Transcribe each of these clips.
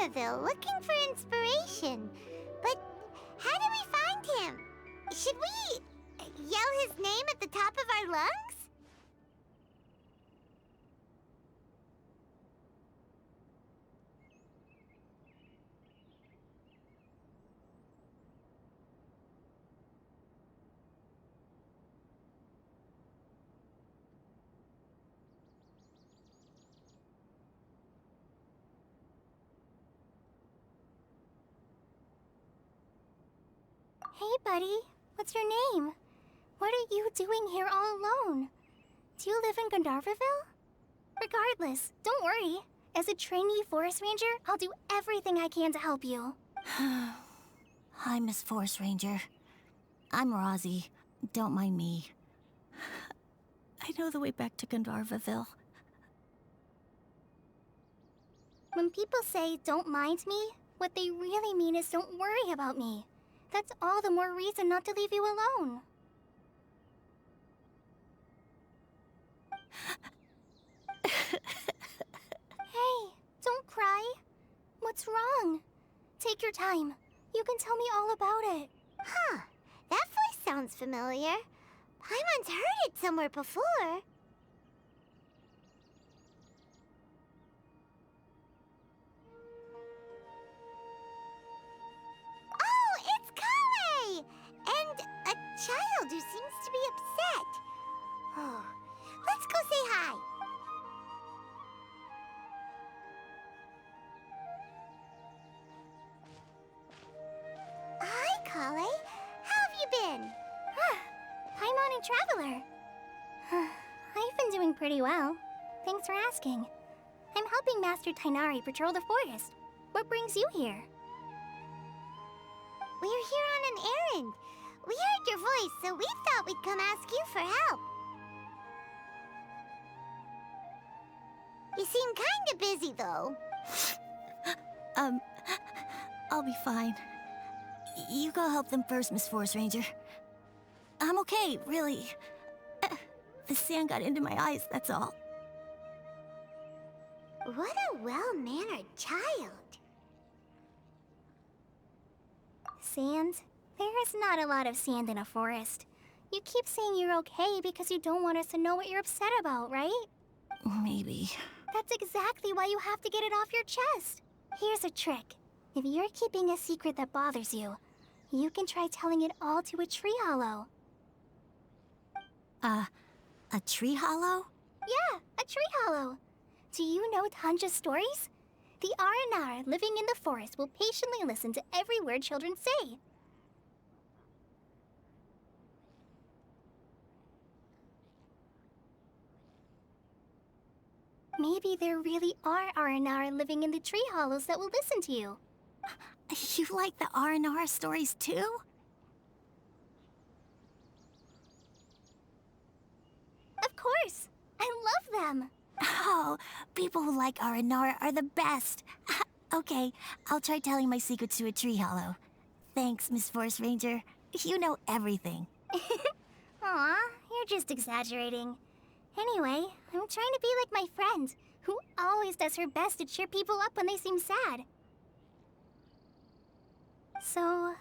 Gandharville looking for inspiration. But how do we find him? Should we yell his name at the top of our lungs? Hey, buddy. What's your name? What are you doing here all alone? Do you live in Gandharville? Regardless, don't worry. As a trainee forest ranger, I'll do everything I can to help you. Hi, Miss Forest Ranger. I'm Rozzy. Don't mind me. I know the way back to Gandharville. When people say, don't mind me, what they really mean is don't worry about me. That's all the more reason not to leave you alone. Hey, don't cry. What's wrong? Take your time. You can tell me all about it. Huh, that voice sounds familiar. Paimon's heard it somewhere before. Oh, it's Kale! And a child who seems to be upset. Oh, let's go say hi. Hi, Kale. How have you been? Paimon and Traveler. I've been doing pretty well. Thanks for asking. I'm helping Master Tighnari patrol the forest. What brings you here? We're here on an errand. We heard your voice, so we thought we'd come ask you for help. You seem kinda busy, though. I'll be fine. You go help them first, Miss Forest Ranger. I'm okay, really. The sand got into my eyes, that's all. What a well-mannered child. Sand? There is not a lot of sand in a forest. You keep saying you're okay because you don't want us to know what you're upset about, right? Maybe. That's exactly why you have to get it off your chest. Here's a trick. If you're keeping a secret that bothers you, you can try telling it all to a tree hollow. A tree hollow? Yeah, a tree hollow. Do you know Tanja's stories? The Aranara living in the forest will patiently listen to every word children say. Maybe there really are Aranara living in the tree hollows that will listen to you. You like the R&R stories too? Of course! I love them! Oh, people who like R&R are the best. Okay, I'll try telling my secrets to a tree hollow. Thanks, Miss Forest Ranger. You know everything. Aw, you're just exaggerating. Anyway, I'm trying to be like my friend, who always does her best to cheer people up when they seem sad. So,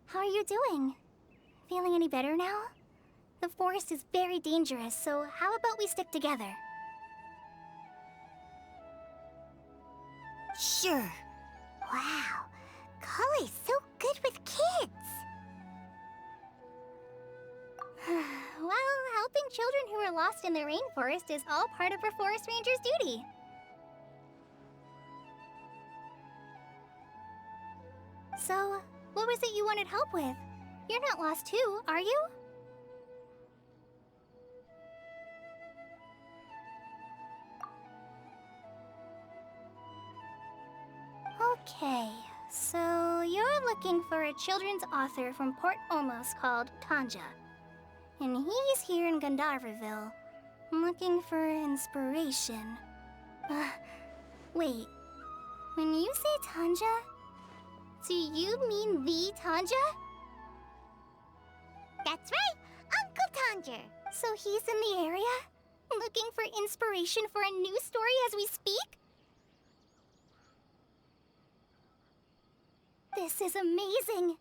how are you doing? Feeling any better now? The forest is very dangerous, so how about we stick together? Sure. Wow, Kale's so good with kids. Well, helping children who are lost in the rainforest is all part of a forest ranger's duty. So, what was it you wanted help with? You're not lost too, are you? Okay, so you're looking for a children's author from Port Omos called Tanja. And he's here in Gandharville, looking for inspiration. Wait, when you say Tanja, do you mean the Tanja? That's right, Uncle Tanja. So he's in the area, looking for inspiration for a new story as we speak? This is amazing.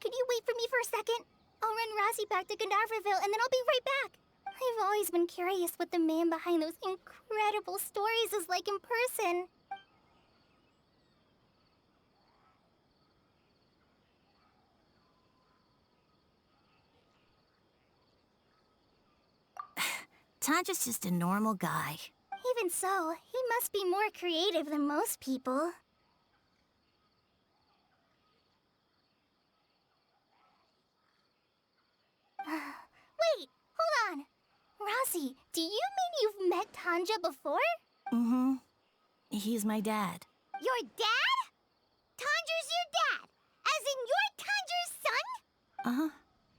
Could you wait for me for a second? I'll run Rossi back to Gandharvaville and then I'll be right back. I've always been curious what the man behind those incredible stories is like in person. Tanja's just a normal guy. Even so, he must be more creative than most people. Wait, hold on. Rossi, do you mean you've met Tanja before? Mm-hmm. He's my dad. Your dad? Tanger's your dad? As in you're Tanger's son? Uh-huh.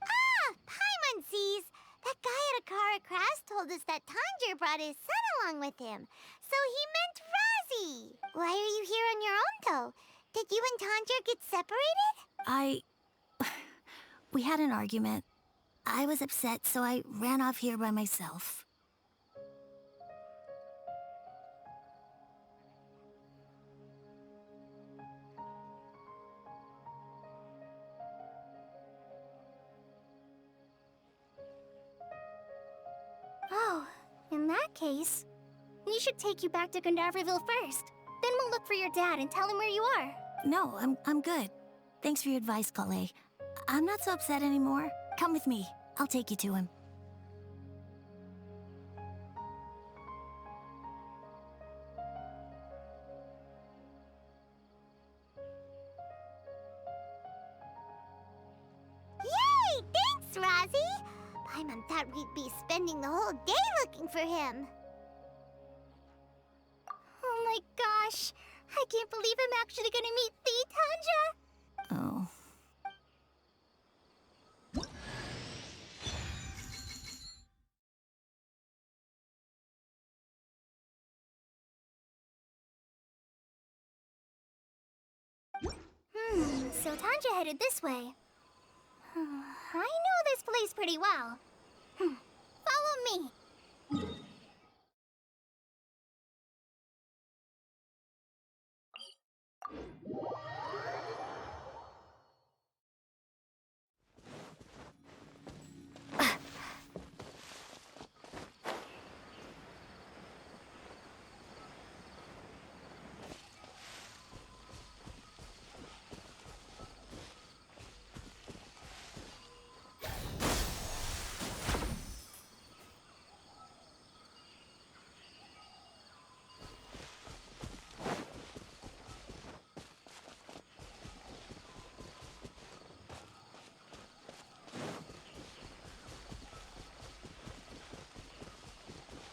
Ah, Paimon sees. That guy at Akara Crash told us that Tanger brought his son along with him. So he meant Razi. Why are you here on your own, though? Did you and Tanger get separated? We had an argument. I was upset, so I ran off here by myself. Oh, in that case, we should take you back to Gandharvaville first. Then we'll look for your dad and tell him where you are. No, I'm good. Thanks for your advice, Kale. I'm not so upset anymore. Come with me. I'll take you to him. Yay! Thanks, Razi! Paimon thought we'd be spending the whole day looking for him. Oh my gosh, I can't believe I'm actually gonna meet the Tanja! Oh. So Tanja headed this way. I know this place pretty well. Follow me.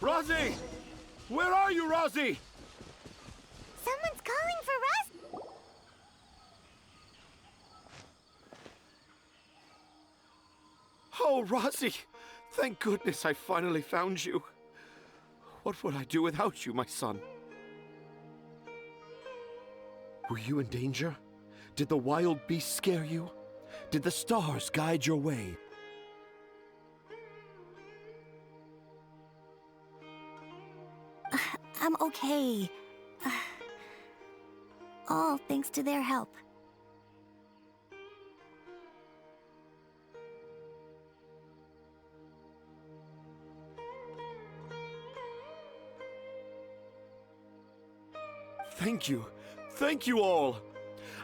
Rosie! Where are you, Rosie? Someone's calling for Raz. Oh, Rosie! Thank goodness I finally found you. What would I do without you, my son? Were you in danger? Did the wild beasts scare you? Did the stars guide your way? I'm okay. All thanks to their help. Thank you. Thank you all.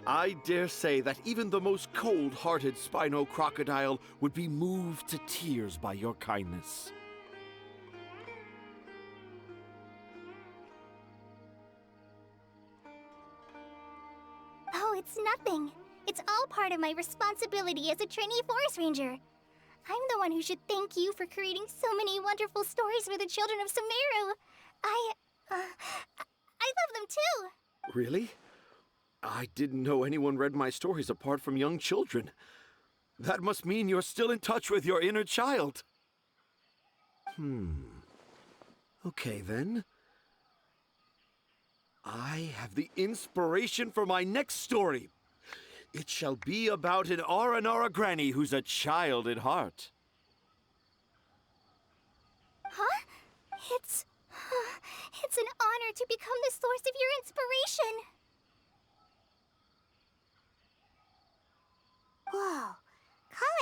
I dare say that even the most cold-hearted Spino crocodile would be moved to tears by your kindness. Oh, it's nothing. It's all part of my responsibility as a trainee forest ranger. I'm the one who should thank you for creating so many wonderful stories for the children of Sumeru. I love them too. Really? I didn't know anyone read my stories apart from young children. That must mean you're still in touch with your inner child. Okay, then. I have the inspiration for my next story. It shall be about an Aranara granny who's a child at heart. Huh? It's an honor to become the source of your inspiration.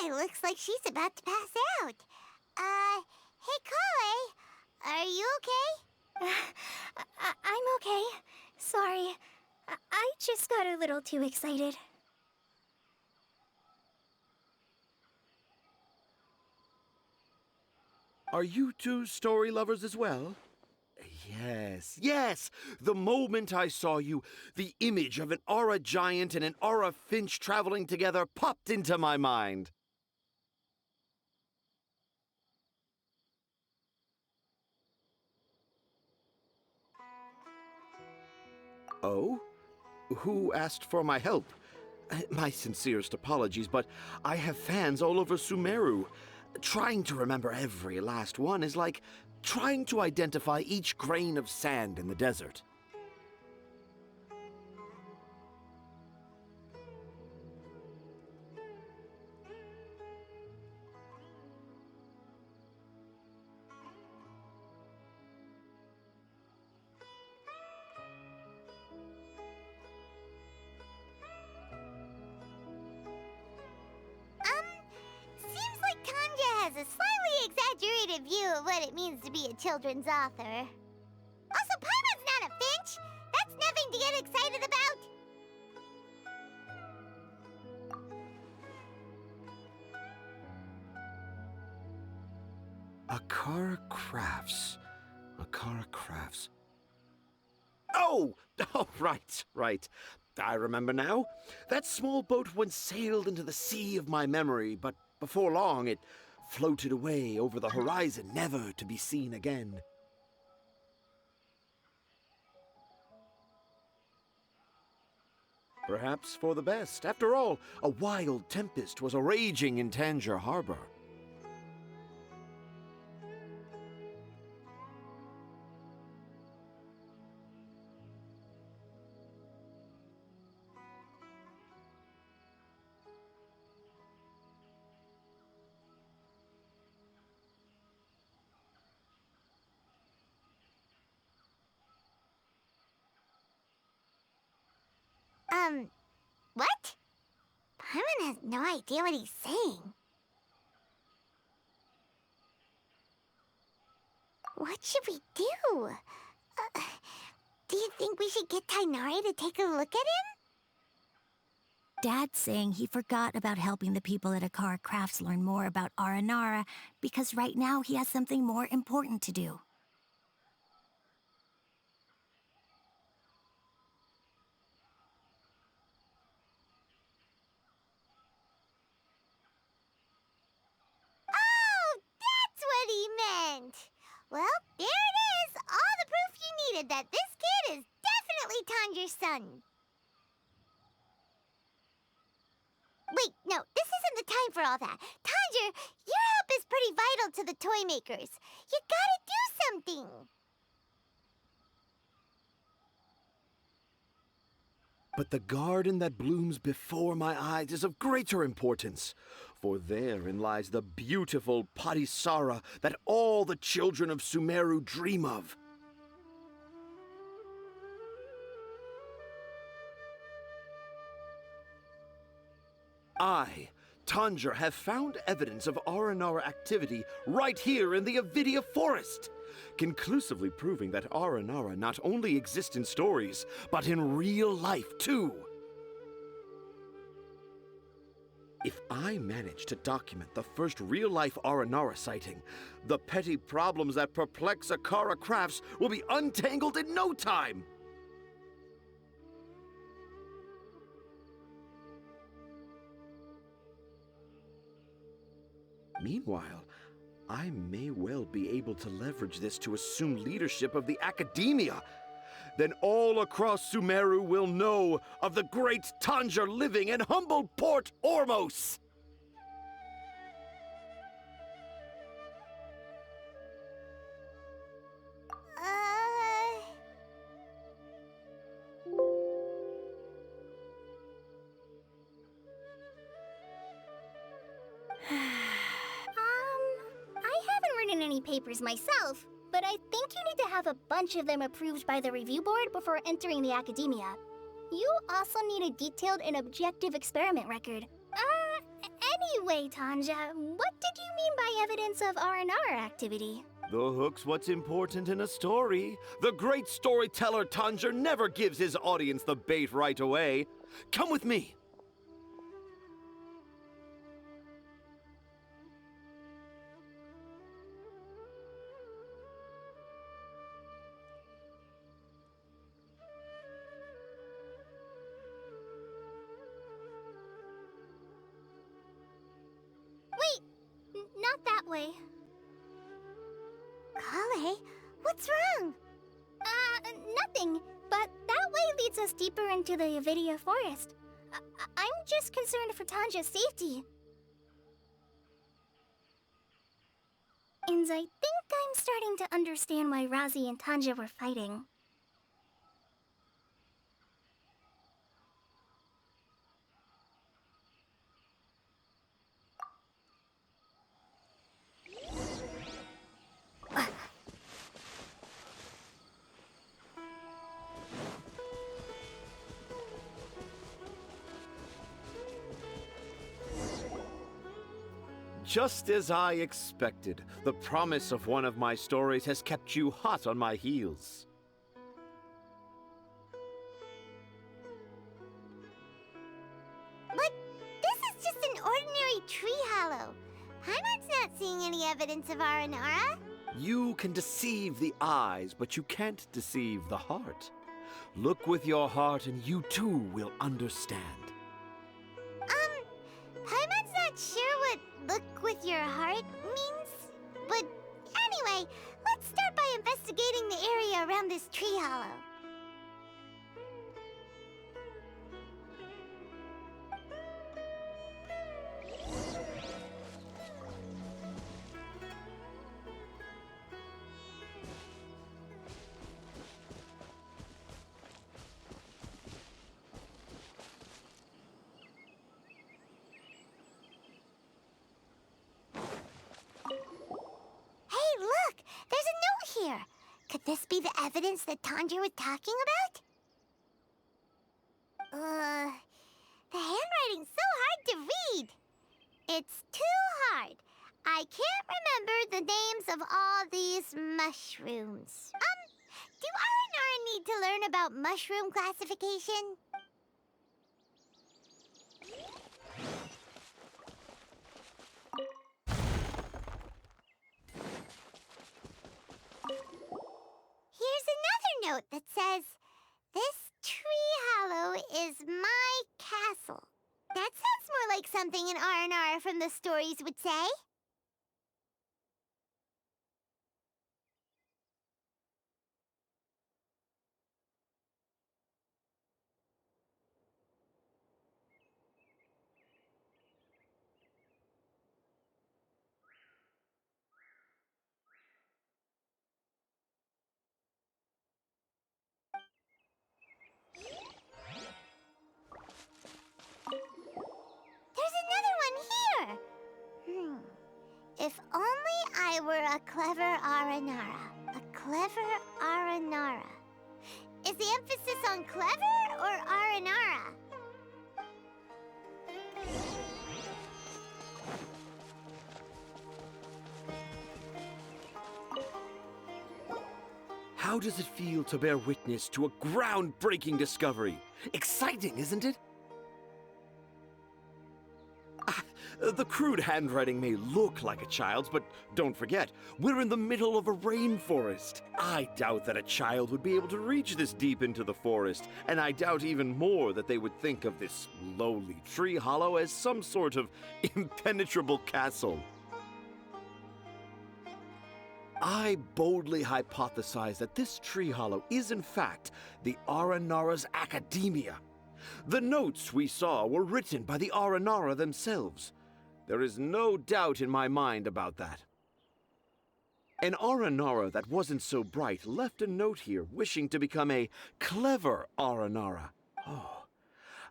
It looks like she's about to pass out. Hey, Kale, are you okay? I'm okay. Sorry. I just got a little too excited. Are you two story lovers as well? Yes, yes! The moment I saw you, the image of an aura giant and an aura finch traveling together popped into my mind. Oh? Who asked for my help? My sincerest apologies, but I have fans all over Sumeru. Trying to remember every last one is like trying to identify each grain of sand in the desert. Seems like Tanja has a slightly exaggerated view of what it means to be a children's author. Also, Paimon's not a finch! That's nothing to get excited about! Akara Crafts. Akara Crafts. Oh! Oh, right. I remember now. That small boat once sailed into the sea of my memory, but before long it floated away over the horizon, never to be seen again. Perhaps for the best. After all, a wild tempest was raging in Tangier Harbor. What? Paimon has no idea what he's saying. What should we do? Do you think we should get Tainari to take a look at him? Dad's saying he forgot about helping the people at Akara Crafts learn more about Aranara because right now he has something more important to do. Oh, that's what he meant! Well, there it is! All the proof you needed that this kid is definitely Tanger's son! Wait, no, this isn't the time for all that. Tanger, your help is pretty vital to the toy makers. You gotta do something! But the garden that blooms before my eyes is of greater importance, for therein lies the beautiful Padisara that all the children of Sumeru dream of. I, Tanger, have found evidence of Aranara activity right here in the Avidia Forest, conclusively proving that Aranara not only exist in stories, but in real life too. If I manage to document the first real-life Aranara sighting, the petty problems that perplex Akara Crafts will be untangled in no time! Meanwhile, I may well be able to leverage this to assume leadership of the academia. Then all across Sumeru will know of the great Tanger living in humble Port Ormos! I haven't written any papers myself, but I think you need to have a bunch of them approved by the review board before entering the academia. You also need a detailed and objective experiment record. Anyway, Tanja, what did you mean by evidence of R&R activity? The hook's what's important in a story. The great storyteller Tanger never gives his audience the bait right away. Come with me. Wait, not that way. Kale, what's wrong? Nothing. But that way leads us deeper into the Avidia forest. I'm just concerned for Tanja's safety. And I think I'm starting to understand why Razi and Tanja were fighting. Just as I expected, the promise of one of my stories has kept you hot on my heels. But this is just an ordinary tree hollow. Paimon's not seeing any evidence of Aranara. You can deceive the eyes, but you can't deceive the heart. Look with your heart and you too will understand. Paimon's not sure what look with your heart means. But anyway, let's start by investigating the area around this tree hollow. Hey, look! There's a note here. Could this be the evidence that Tanger was talking about? The handwriting's so hard to read. It's too hard. I can't remember the names of all these mushrooms. Do Aranara need to learn about mushroom classification? Here's another note that says, "This tree hollow is my castle." That sounds more like something an R&R from the stories would say. There's another one here! If only I were a clever Aranara. A clever Aranara. Is the emphasis on clever or Aranara? How does it feel to bear witness to a groundbreaking discovery? Exciting, isn't it? The crude handwriting may look like a child's, but don't forget, we're in the middle of a rainforest. I doubt that a child would be able to reach this deep into the forest, and I doubt even more that they would think of this lowly tree hollow as some sort of impenetrable castle. I boldly hypothesize that this tree hollow is in fact the Aranara's academia. The notes we saw were written by the Aranara themselves. There is no doubt in my mind about that. An Aranara that wasn't so bright left a note here wishing to become a clever Aranara. Oh,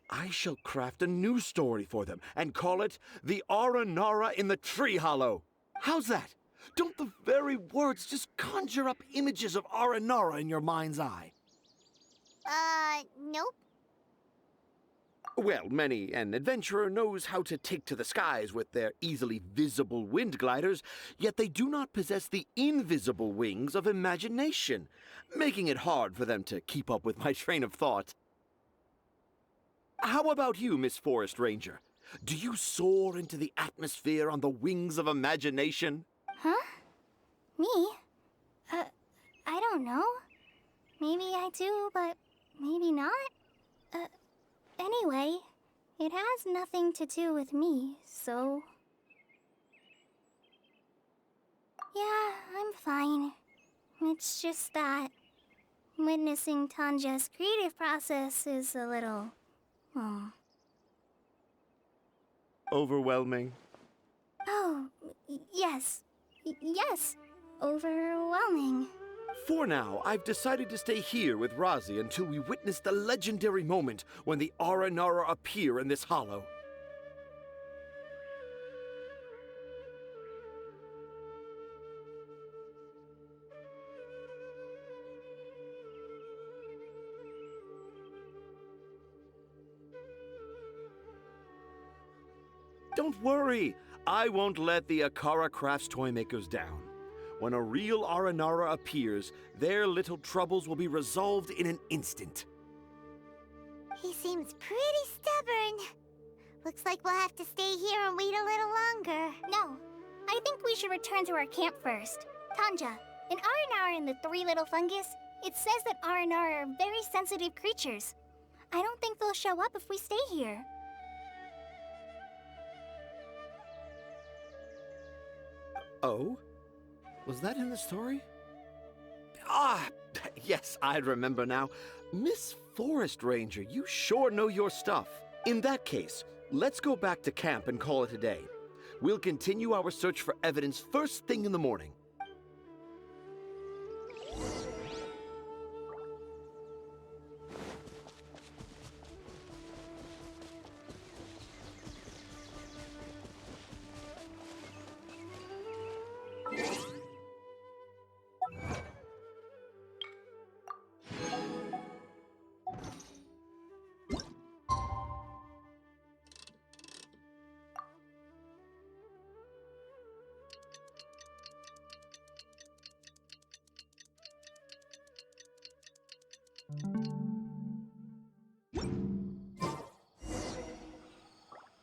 I shall craft a new story for them and call it The Aranara in the Tree Hollow. How's that? Don't the very words just conjure up images of Aranara in your mind's eye? Nope. Well, many an adventurer knows how to take to the skies with their easily visible wind gliders, yet they do not possess the invisible wings of imagination, making it hard for them to keep up with my train of thought. How about you, Miss Forest Ranger? Do you soar into the atmosphere on the wings of imagination? Huh? Me? I don't know. Maybe I do, but maybe not. Anyway, it has nothing to do with me, so... Yeah, I'm fine. It's just that witnessing Tanja's creative process is a little... Overwhelming. Oh, yes. Yes. Overwhelming. For now, I've decided to stay here with Razi until we witness the legendary moment when the Aranara appear in this hollow. Don't worry, I won't let the Akara Crafts toymakers down. When a real Aranara appears, their little troubles will be resolved in an instant. He seems pretty stubborn. Looks like we'll have to stay here and wait a little longer. No, I think we should return to our camp first. Tanja, in Aranara and the Three Little Fungus, it says that Aranara are very sensitive creatures. I don't think they'll show up if we stay here. Oh? Was that in the story? Ah, yes, I remember now. Miss Forest Ranger, you sure know your stuff. In that case, let's go back to camp and call it a day. We'll continue our search for evidence first thing in the morning.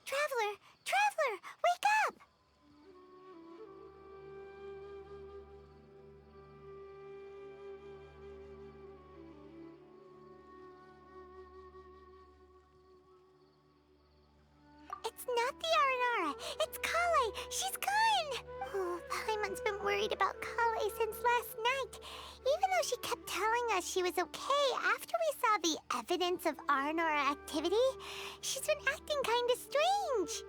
Traveler, wake up! It's not the Aranara. It's Kale. She's gone. Oh, Paimon's been worried about Kale since last night. Even though she kept telling us she was okay after we saw the evidence of Aranara activity, she's been acting kind of strange.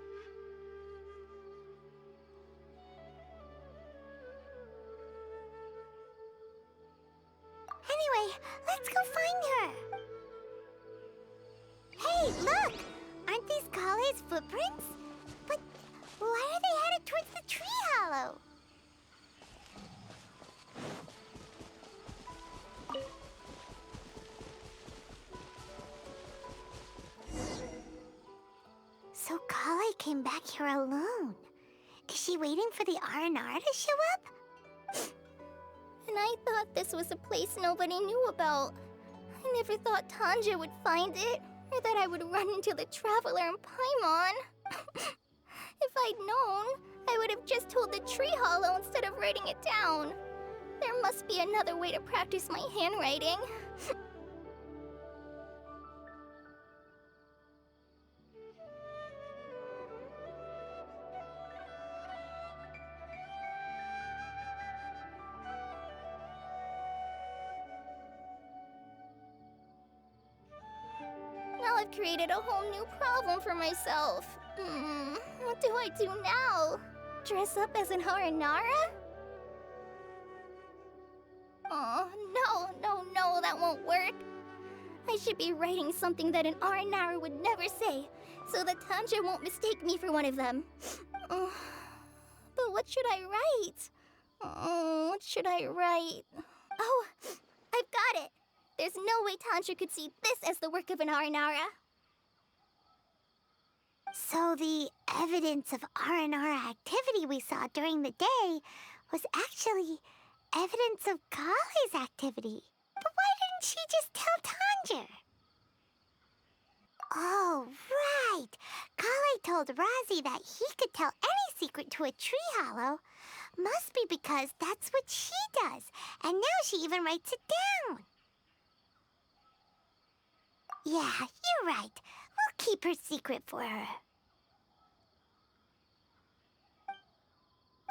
Anyway, let's go find her. Hey, look! Aren't these Kale's footprints? But why are they headed towards the tree hollow? So Kale came back here alone. Is she waiting for the Aranara to show up? And I thought this was a place nobody knew about. I never thought Tanja would find it, or that I would run into the Traveler and Paimon. If I'd known, I would have just told the tree hollow instead of writing it down. There must be another way to practice my handwriting. Now I've created a whole new problem for myself. What do I do now? Dress up as an Aranara? Oh, no, that won't work. I should be writing something that an Aranara would never say, so that Tanja won't mistake me for one of them. But what should I write? What should I write? Oh, I've got it! There's no way Tanja could see this as the work of an Aranara. So the evidence of R&R activity we saw during the day was actually evidence of Kali's activity. But why didn't she just tell Tanger? Oh, right. Kali told Razi that he could tell any secret to a tree hollow. Must be because that's what she does. And now she even writes it down. Yeah, you're right. We'll keep her secret for her.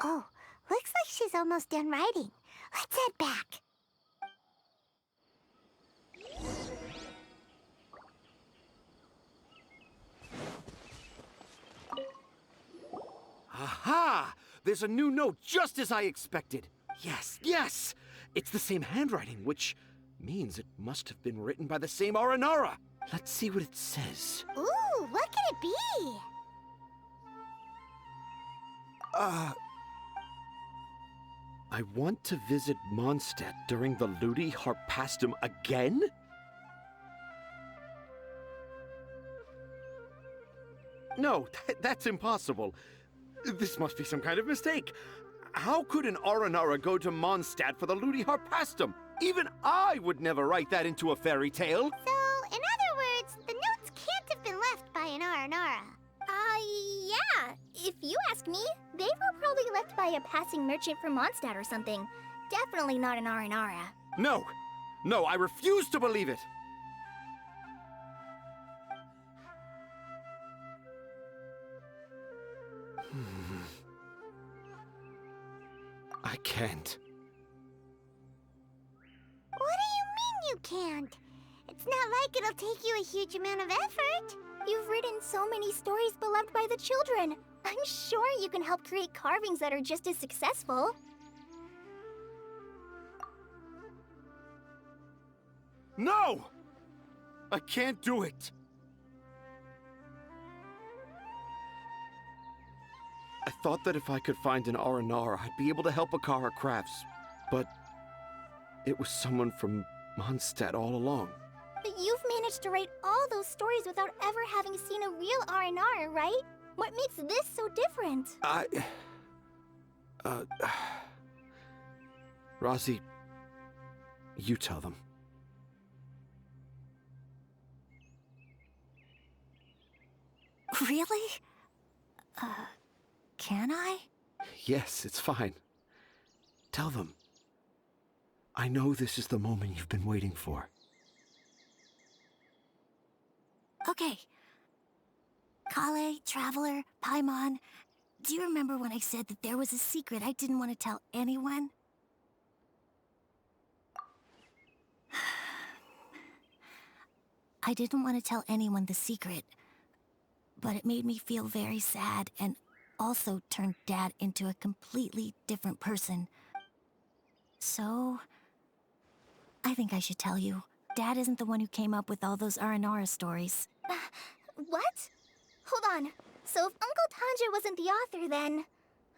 Oh, looks like she's almost done writing. Let's head back. Aha! There's a new note just as I expected. Yes, yes! It's the same handwriting, which means it must have been written by the same Aranara. Let's see what it says. Ooh, what could it be? I want to visit Mondstadt during the Ludi Harpastum again? No, that's impossible. This must be some kind of mistake. How could an Aranara go to Mondstadt for the Ludi Harpastum? Even I would never write that into a fairy tale. So, in other words, the notes can't have been left by an Aranara. Yeah. If you ask me, they were probably left by a passing merchant from Mondstadt or something. Definitely not an Aranara. No, I refuse to believe it. I can't. What do you mean you can't? It's not like it'll take you a huge amount of effort. You've written so many stories beloved by the children. I'm sure you can help create carvings that are just as successful. No! I can't do it. I thought that if I could find an Aranara, I'd be able to help Akara Crafts. But it was someone from Mondstadt all along. But you've managed to write all those stories without ever having seen a real R&R, right? What makes this so different? Razi, you tell them. Really? Can I? Yes, it's fine. Tell them. I know this is the moment you've been waiting for. Okay. Kale, Traveler, Paimon, do you remember when I said that there was a secret I didn't want to tell anyone? I didn't want to tell anyone the secret, but it made me feel very sad and also turned Dad into a completely different person. So, I think I should tell you. Dad isn't the one who came up with all those Aranara stories. What? Hold on. So if Uncle Tanja wasn't the author, then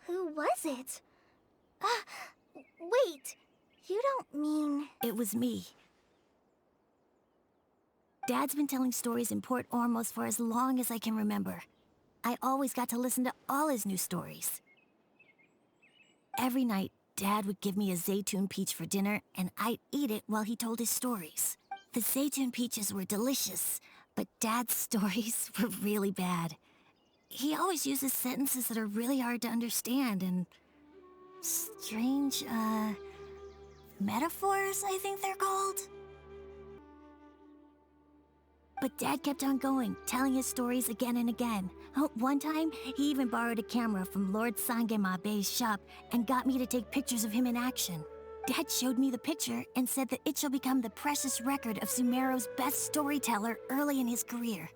who was it? Wait. You don't mean... It was me. Dad's been telling stories in Port Ormos for as long as I can remember. I always got to listen to all his new stories. Every night, Dad would give me a Zaytun peach for dinner, and I'd eat it while he told his stories. The Zaytun peaches were delicious, but Dad's stories were really bad. He always uses sentences that are really hard to understand, and strange, metaphors, I think they're called. But Dad kept on going, telling his stories again and again. One time, he even borrowed a camera from Lord Sangema Bey's shop and got me to take pictures of him in action. Dad showed me the picture and said that it shall become the precious record of Sumeru's best storyteller early in his career.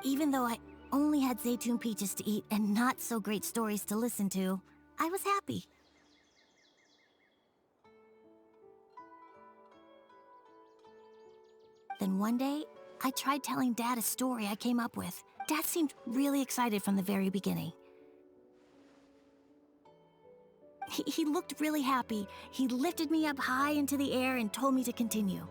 Even though I only had Zaytun peaches to eat and not so great stories to listen to, I was happy. Then one day, I tried telling Dad a story I came up with. Dad seemed really excited from the very beginning. He looked really happy. He lifted me up high into the air and told me to continue.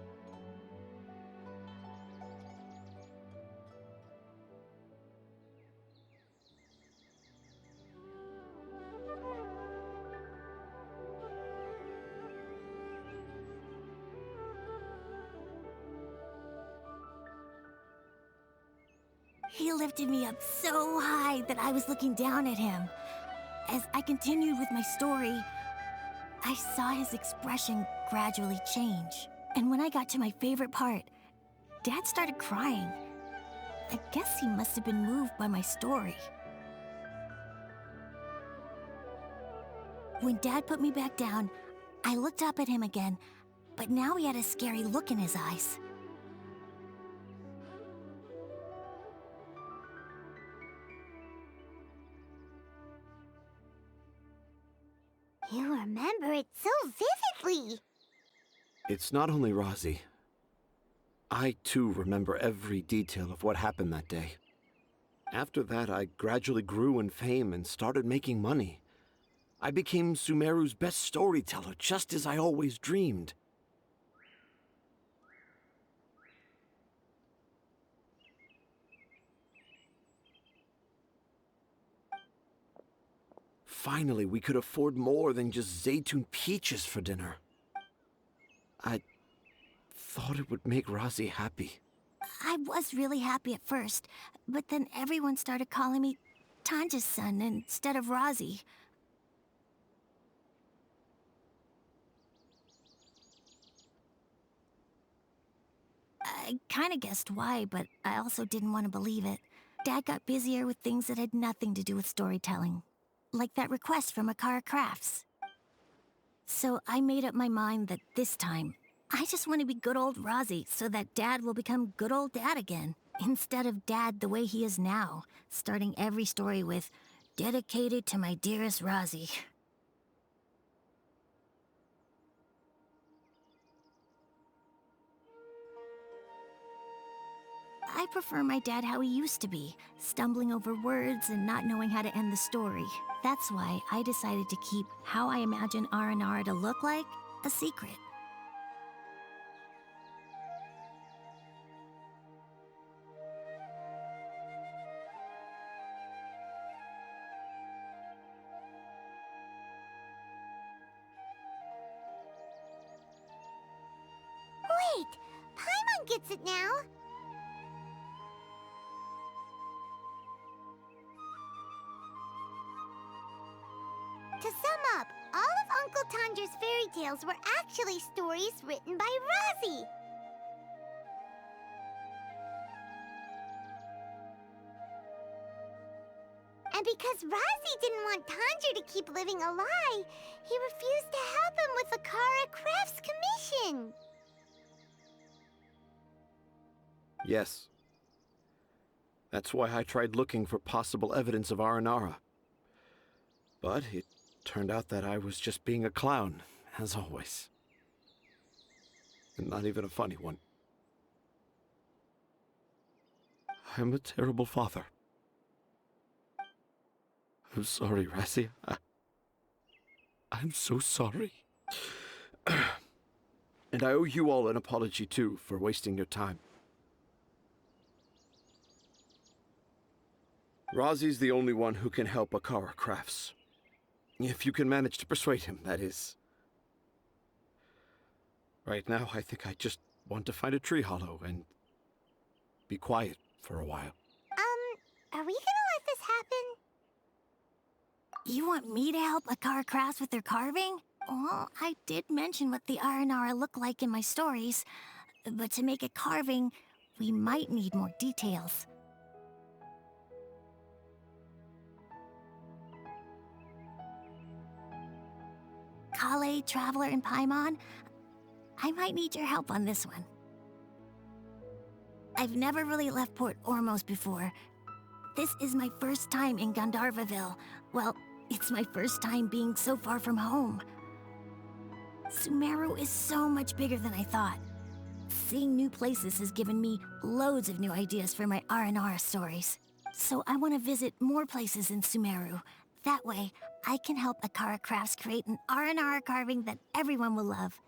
He lifted me up so high that I was looking down at him. As I continued with my story, I saw his expression gradually change. And when I got to my favorite part, Dad started crying. I guess he must have been moved by my story. When Dad put me back down, I looked up at him again, but now he had a scary look in his eyes. You remember it so vividly. It's not only Razi. I, too, remember every detail of what happened that day. After that, I gradually grew in fame and started making money. I became Sumeru's best storyteller, just as I always dreamed. Finally, we could afford more than just Zaytun peaches for dinner. I thought it would make Razi happy. I was really happy at first, but then everyone started calling me Tanja's son instead of Razi. I kinda guessed why, but I also didn't want to believe it. Dad got busier with things that had nothing to do with storytelling. Like that request from Akara Crafts. So I made up my mind that this time, I just want to be good old Razi so that Dad will become good old Dad again. Instead of Dad the way he is now, starting every story with, "Dedicated to my dearest Razi." I prefer my dad how he used to be, stumbling over words and not knowing how to end the story. That's why I decided to keep how I imagine Aranara to look like a secret. Wait, Paimon gets it now. To sum up, all of Uncle Tandra's fairy tales were actually stories written by Razi. And because Razi didn't want Tandra to keep living a lie, he refused to help him with the Kara Crafts commission. Yes. That's why I tried looking for possible evidence of Aranara. But it turned out that I was just being a clown, as always. And not even a funny one. I'm a terrible father. I'm sorry, Razi. I'm so sorry. And I owe you all an apology, too, for wasting your time. Razi's the only one who can help Akara Crafts. If you can manage to persuade him, that is. Right now, I think I just want to find a tree hollow and be quiet for a while. Are we gonna let this happen? You want me to help Akara Crafts with their carving? Well, I did mention what the Aranara look like in my stories, but to make a carving, we might need more details. Kale, Traveler, and Paimon, I might need your help on this one. I've never really left Port Ormos before. This is my first time in Gandharvaville. Well, it's my first time being so far from home. Sumeru is so much bigger than I thought. Seeing new places has given me loads of new ideas for my Aranara stories. So I want to visit more places in Sumeru. That way, I can help Akara Crafts create an Aranara carving that everyone will love.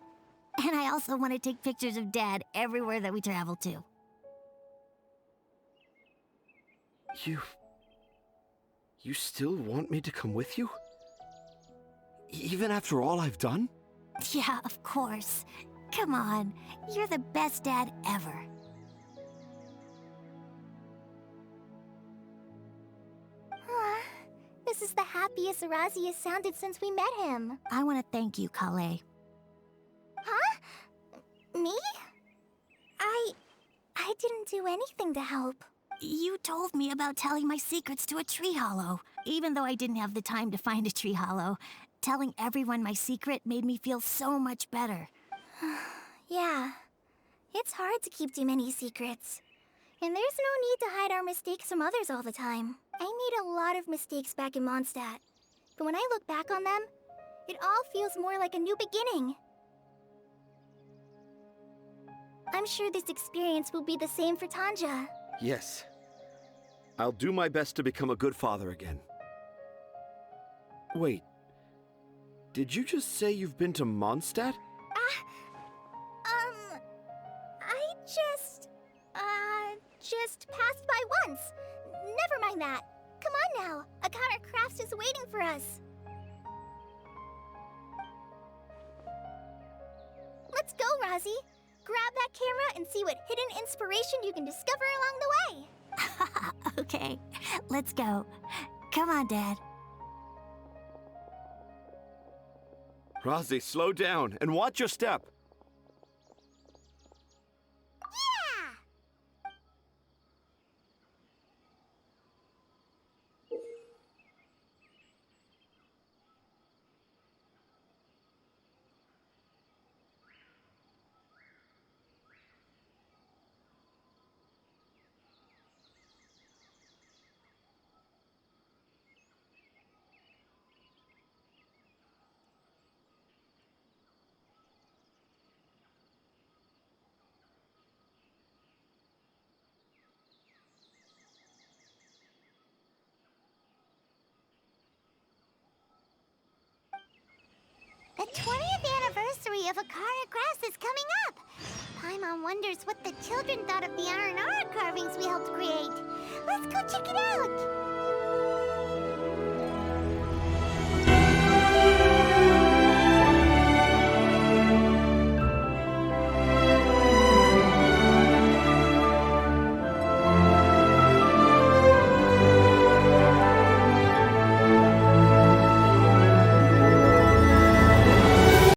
And I also want to take pictures of Dad everywhere that we travel to. You still want me to come with you? Even after all I've done? Yeah, of course. Come on, you're the best dad ever. This is the happiest Arazi has sounded since we met him. I want to thank you, Kale. Huh? Me? I didn't do anything to help. You told me about telling my secrets to a tree hollow. Even though I didn't have the time to find a tree hollow, telling everyone my secret made me feel so much better. Yeah. It's hard to keep too many secrets. And there's no need to hide our mistakes from others all the time. I made a lot of mistakes back in Mondstadt. But when I look back on them, it all feels more like a new beginning. I'm sure this experience will be the same for Tanja. Yes. I'll do my best to become a good father again. Wait. Did you just say you've been to Mondstadt? I just passed by once. Never mind that. Come on now. Akara Crafts is waiting for us. Let's go, Razi. Grab that camera and see what hidden inspiration you can discover along the way. Okay, let's go. Come on, Dad. Razi, slow down and watch your step. The 20th anniversary of Akara Crafts is coming up. Paimon wonders what the children thought of the Lunara carvings we helped create. Let's go check it out.